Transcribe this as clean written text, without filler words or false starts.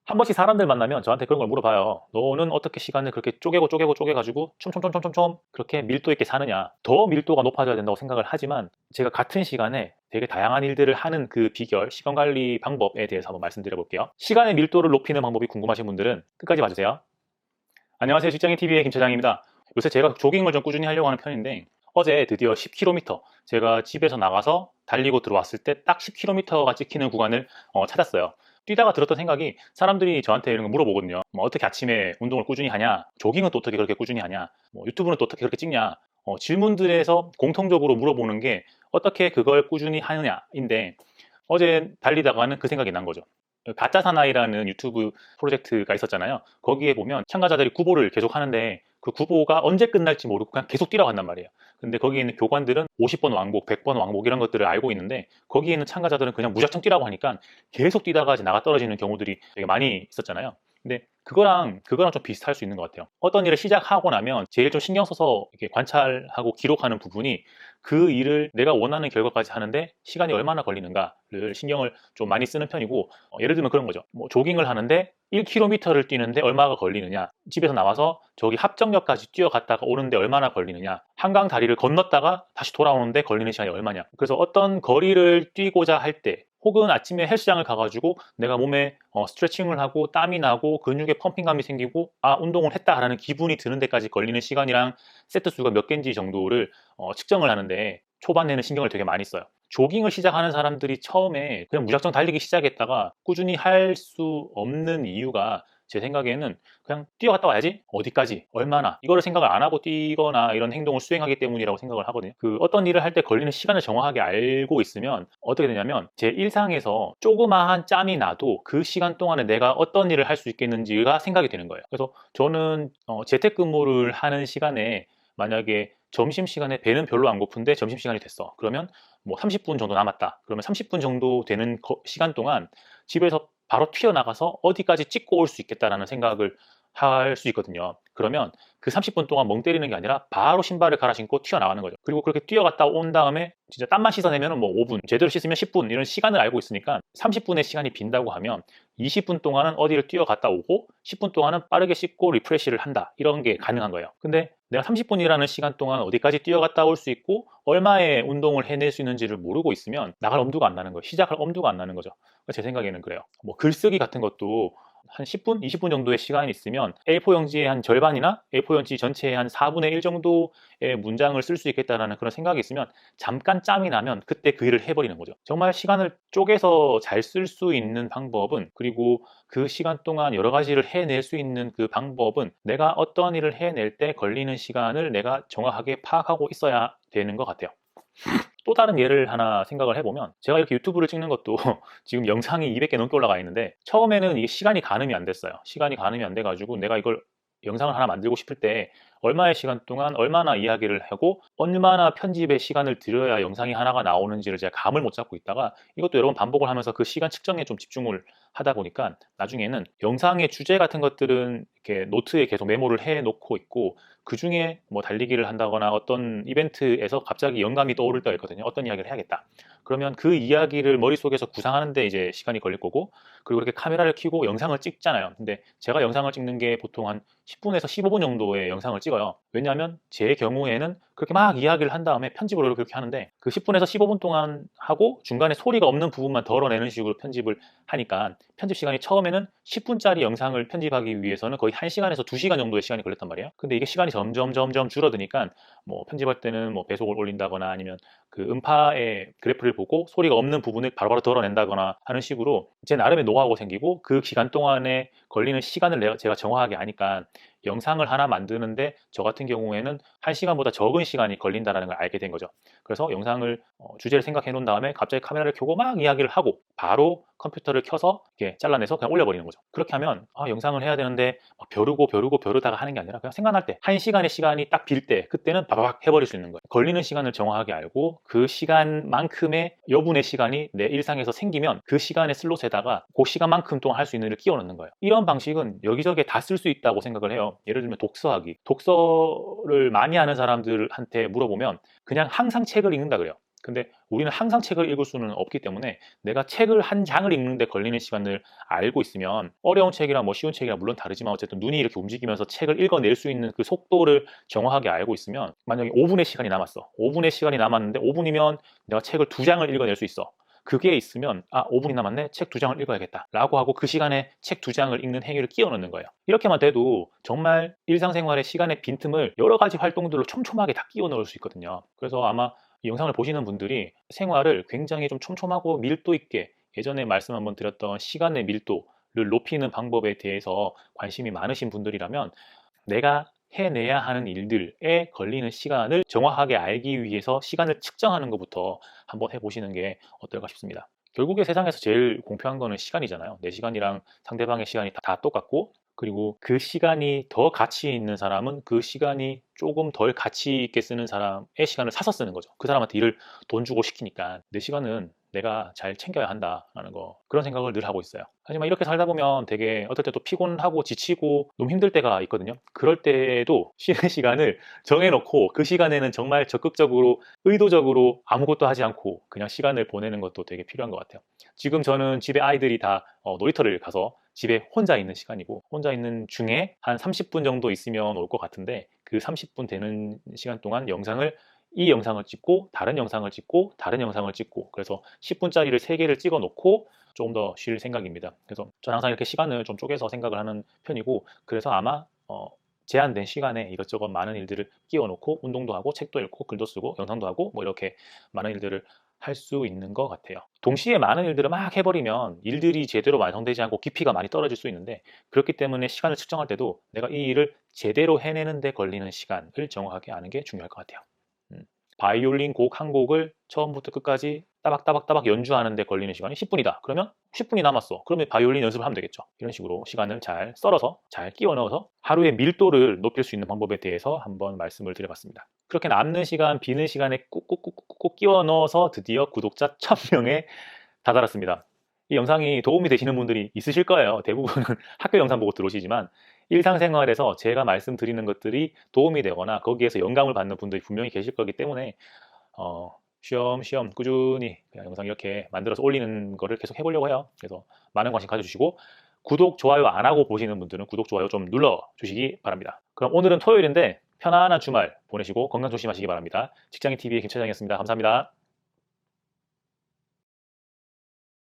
한 번씩 사람들 만나면 저한테 그런 걸 물어봐요. 너는 어떻게 시간을 그렇게 쪼개가지고 촘촘촘촘촘 그렇게 밀도 있게 사느냐. 더 밀도가 높아져야 된다고 생각을 하지만 제가 같은 시간에 되게 다양한 일들을 하는 그 비결, 시간 관리 방법에 대해서 한번 말씀드려 볼게요. 시간의 밀도를 높이는 방법이 궁금하신 분들은 끝까지 봐주세요. 안녕하세요. 직장인TV의 김 차장입니다. 요새 제가 조깅을 좀 꾸준히 하려고 하는 편인데 어제 드디어 10km, 제가 집에서 나가서 달리고 들어왔을 때 딱 10km가 찍히는 구간을 찾았어요. 뛰다가 들었던 생각이, 사람들이 저한테 이런 거 물어보거든요. 뭐 어떻게 아침에 운동을 꾸준히 하냐, 조깅은 또 어떻게 그렇게 꾸준히 하냐, 뭐 유튜브는 또 어떻게 그렇게 찍냐, 질문들에서 공통적으로 물어보는 게 어떻게 그걸 꾸준히 하느냐인데, 어제 달리다가는 그 생각이 난 거죠. 가짜 사나이라는 유튜브 프로젝트가 있었잖아요. 거기에 보면 참가자들이 구보를 계속 하는데 그 구보가 언제 끝날지 모르고 그냥 계속 뛰러 간단 말이에요. 근데 거기에 있는 교관들은 50번 왕복, 100번 왕복 이런 것들을 알고 있는데, 거기에 있는 참가자들은 그냥 무작정 뛰라고 하니까 계속 뛰다가 이제 나가 떨어지는 경우들이 되게 많이 있었잖아요. 근데 그거랑 좀 비슷할 수 있는 것 같아요. 어떤 일을 시작하고 나면 제일 좀 신경 써서 이렇게 관찰하고 기록하는 부분이, 그 일을 내가 원하는 결과까지 하는데 시간이 얼마나 걸리는가를 신경을 좀 많이 쓰는 편이고, 예를 들면 그런 거죠. 뭐 조깅을 하는데 1km를 뛰는데 얼마가 걸리느냐, 집에서 나와서 저기 합정역까지 뛰어갔다가 오는데 얼마나 걸리느냐, 한강 다리를 건넜다가 다시 돌아오는데 걸리는 시간이 얼마냐. 그래서 어떤 거리를 뛰고자 할 때, 혹은 아침에 헬스장을 가가지고 내가 몸에 스트레칭을 하고 땀이 나고 근육에 펌핑감이 생기고 운동을 했다라는 기분이 드는 데까지 걸리는 시간이랑 세트 수가 몇 개인지 정도를 측정을 하는데 초반에는 신경을 되게 많이 써요. 조깅을 시작하는 사람들이 처음에 그냥 무작정 달리기 시작했다가 꾸준히 할 수 없는 이유가, 제 생각에는 그냥 뛰어갔다 와야지, 어디까지, 얼마나, 이거를 생각을 안 하고 뛰거나 이런 행동을 수행하기 때문이라고 생각을 하거든요. 그 어떤 일을 할 때 걸리는 시간을 정확하게 알고 있으면 어떻게 되냐면, 제 일상에서 조그마한 짬이 나도 그 시간 동안에 내가 어떤 일을 할 수 있겠는지가 생각이 되는 거예요. 그래서 저는 재택근무를 하는 시간에, 만약에 점심시간에 배는 별로 안 고픈데 점심시간이 됐어. 그러면 뭐 30분 정도 남았다. 그러면 30분 정도 되는 시간 동안 집에서 바로 튀어나가서 어디까지 찍고 올 수 있겠다라는 생각을 할 수 있거든요. 그러면 그 30분 동안 멍 때리는 게 아니라 바로 신발을 갈아 신고 튀어나가는 거죠. 그리고 그렇게 뛰어갔다 온 다음에 진짜 땀만 씻어내면 뭐 5분, 제대로 씻으면 10분, 이런 시간을 알고 있으니까 30분의 시간이 빈다고 하면 20분 동안은 어디를 뛰어갔다 오고 10분 동안은 빠르게 씻고 리프레시를 한다. 이런 게 가능한 거예요. 근데 내가 30분이라는 시간 동안 어디까지 뛰어갔다 올 수 있고 얼마의 운동을 해낼 수 있는지를 모르고 있으면 나갈 엄두가 안 나는 거예요. 시작할 엄두가 안 나는 거죠. 제 생각에는 그래요. 뭐 글쓰기 같은 것도 한 10분, 20분 정도의 시간이 있으면 A4용지의 한 절반이나 A4용지 전체의 한 4분의 1 정도의 문장을 쓸 수 있겠다라는 그런 생각이 있으면, 잠깐 짬이 나면 그때 그 일을 해버리는 거죠. 정말 시간을 쪼개서 잘 쓸 수 있는 방법은, 그리고 그 시간 동안 여러 가지를 해낼 수 있는 그 방법은, 내가 어떤 일을 해낼 때 걸리는 시간을 내가 정확하게 파악하고 있어야 되는 것 같아요. 또 다른 예를 하나 생각을 해보면, 제가 이렇게 유튜브를 찍는 것도 지금 영상이 200개 넘게 올라가 있는데, 처음에는 이게 시간이 가늠이 안 됐어요. 시간이 가늠이 안 돼가지고 내가 이걸 영상을 하나 만들고 싶을 때 얼마의 시간 동안 얼마나 이야기를 하고 얼마나 편집에 시간을 들여야 영상이 하나가 나오는지를 제가 감을 못 잡고 있다가, 이것도 여러 번 반복을 하면서 그 시간 측정에 좀 집중을 하다 보니까 나중에는 영상의 주제 같은 것들은 이렇게 노트에 계속 메모를 해 놓고 있고, 그 중에 뭐 달리기를 한다거나 어떤 이벤트에서 갑자기 영감이 떠오를 때가 있거든요. 어떤 이야기를 해야겠다. 그러면 그 이야기를 머릿속에서 구상하는데 이제 시간이 걸릴 거고, 그리고 이렇게 카메라를 켜고 영상을 찍잖아요. 근데 제가 영상을 찍는 게 보통 한 10분에서 15분 정도의 영상을 찍어요. 왜냐하면 제 경우에는 그렇게 막 이야기를 한 다음에 편집을 그렇게 하는데, 그 10분에서 15분 동안 하고 중간에 소리가 없는 부분만 덜어내는 식으로 편집을 하니까, 편집 시간이 처음에는 10분짜리 영상을 편집하기 위해서는 거의 1시간에서 2시간 정도의 시간이 걸렸단 말이에요. 근데 이게 시간이 점점 줄어드니까, 뭐 편집할 때는 뭐 배속을 올린다거나 아니면 그 음파의 그래프를 보고 소리가 없는 부분을 바로바로 덜어낸다거나 하는 식으로 제 나름의 노하우가 생기고, 그 기간 동안에 걸리는 시간을 제가 정확하게 아니까 영상을 하나 만드는데 저 같은 경우에는 1시간보다 적은 시간이 걸린다는 걸 알게 된 거죠. 그래서 영상을 주제를 생각해 놓은 다음에 갑자기 카메라를 켜고 막 이야기를 하고 바로 컴퓨터를 켜서 이렇게 잘라내서 그냥 올려버리는 거죠. 그렇게 하면 영상을 해야 되는데 벼르다가 하는 게 아니라 그냥 생각날 때 1시간의 시간이 딱 빌 때, 그때는 바바박 해버릴 수 있는 거예요. 걸리는 시간을 정확하게 알고 그 시간만큼의 여분의 시간이 내 일상에서 생기면 그 시간의 슬롯에다가 그 시간만큼 동안 할 수 있는 일을 끼워 넣는 거예요. 이런 방식은 여기저기에 다 쓸 수 있다고 생각을 해요. 예를 들면 독서하기. 독서를 많이 하는 사람들한테 물어보면 그냥 항상 책을 읽는다 그래요. 근데 우리는 항상 책을 읽을 수는 없기 때문에 내가 책을 한 장을 읽는데 걸리는 시간을 알고 있으면 어려운 책이랑 뭐 쉬운 책이랑 물론 다르지만 어쨌든 눈이 이렇게 움직이면서 책을 읽어낼 수 있는 그 속도를 정확하게 알고 있으면 만약에 5분의 시간이 남았어. 5분의 시간이 남았는데 5분이면 내가 책을 2장을 읽어낼 수 있어. 그게 있으면 5분이 남았네, 책 2장을 읽어야겠다 라고 하고 그 시간에 책 2장을 읽는 행위를 끼워 넣는 거예요. 이렇게만 돼도 정말 일상생활의 시간의 빈틈을 여러 가지 활동들로 촘촘하게 다 끼워 넣을 수 있거든요. 그래서 아마 이 영상을 보시는 분들이 생활을 굉장히 좀 촘촘하고 밀도 있게, 예전에 말씀 한번 드렸던 시간의 밀도를 높이는 방법에 대해서 관심이 많으신 분들이라면 내가 해내야 하는 일들에 걸리는 시간을 정확하게 알기 위해서 시간을 측정하는 것부터 한번 해보시는 게 어떨까 싶습니다. 결국에 세상에서 제일 공평한 거는 시간이잖아요. 내 시간이랑 상대방의 시간이 다 똑같고, 그리고 그 시간이 더 가치 있는 사람은 그 시간이 조금 덜 가치 있게 쓰는 사람의 시간을 사서 쓰는 거죠. 그 사람한테 일을 돈 주고 시키니까 내 시간은 내가 잘 챙겨야 한다라는 거, 그런 생각을 늘 하고 있어요. 하지만 이렇게 살다 보면 되게 어떨 때 또 피곤하고 지치고 너무 힘들 때가 있거든요. 그럴 때도 쉬는 시간을 정해놓고 그 시간에는 정말 적극적으로 의도적으로 아무것도 하지 않고 그냥 시간을 보내는 것도 되게 필요한 것 같아요. 지금 저는 집에 아이들이 다 놀이터를 가서 집에 혼자 있는 시간이고, 혼자 있는 중에 한 30분 정도 있으면 올 것 같은데 그 30분 되는 시간 동안 이 영상을 찍고 다른 영상을 찍고 다른 영상을 찍고, 그래서 10분짜리를 3개를 찍어 놓고 조금 더 쉴 생각입니다. 그래서 저는 항상 이렇게 시간을 좀 쪼개서 생각을 하는 편이고, 그래서 아마 제한된 시간에 이것저것 많은 일들을 끼워 놓고 운동도 하고 책도 읽고 글도 쓰고 영상도 하고 뭐 이렇게 많은 일들을 할 수 있는 것 같아요. 동시에 많은 일들을 막 해버리면 일들이 제대로 완성되지 않고 깊이가 많이 떨어질 수 있는데, 그렇기 때문에 시간을 측정할 때도 내가 이 일을 제대로 해내는 데 걸리는 시간을 정확하게 아는 게 중요할 것 같아요. 바이올린 곡 한 곡을 처음부터 끝까지 따박따박따박 연주하는 데 걸리는 시간이 10분이다. 그러면 10분이 남았어. 그러면 바이올린 연습을 하면 되겠죠. 이런 식으로 시간을 잘 썰어서 잘 끼워 넣어서 하루의 밀도를 높일 수 있는 방법에 대해서 한번 말씀을 드려봤습니다. 그렇게 남는 시간, 비는 시간에 꾹꾹꾹꾹 끼워 넣어서 드디어 구독자 1000명에 다다랐습니다. 이 영상이 도움이 되시는 분들이 있으실 거예요. 대부분은 학교 영상 보고 들어오시지만 일상생활에서 제가 말씀드리는 것들이 도움이 되거나 거기에서 영감을 받는 분들이 분명히 계실 거기 때문에 쉬엄쉬엄 꾸준히 그냥 영상 이렇게 만들어서 올리는 거를 계속 해보려고 해요. 그래서 많은 관심 가져주시고, 구독, 좋아요 안 하고 보시는 분들은 구독, 좋아요 좀 눌러주시기 바랍니다. 그럼 오늘은 토요일인데 편안한 주말 보내시고 건강 조심하시기 바랍니다. 직장인TV의 김 차장이었습니다. 감사합니다.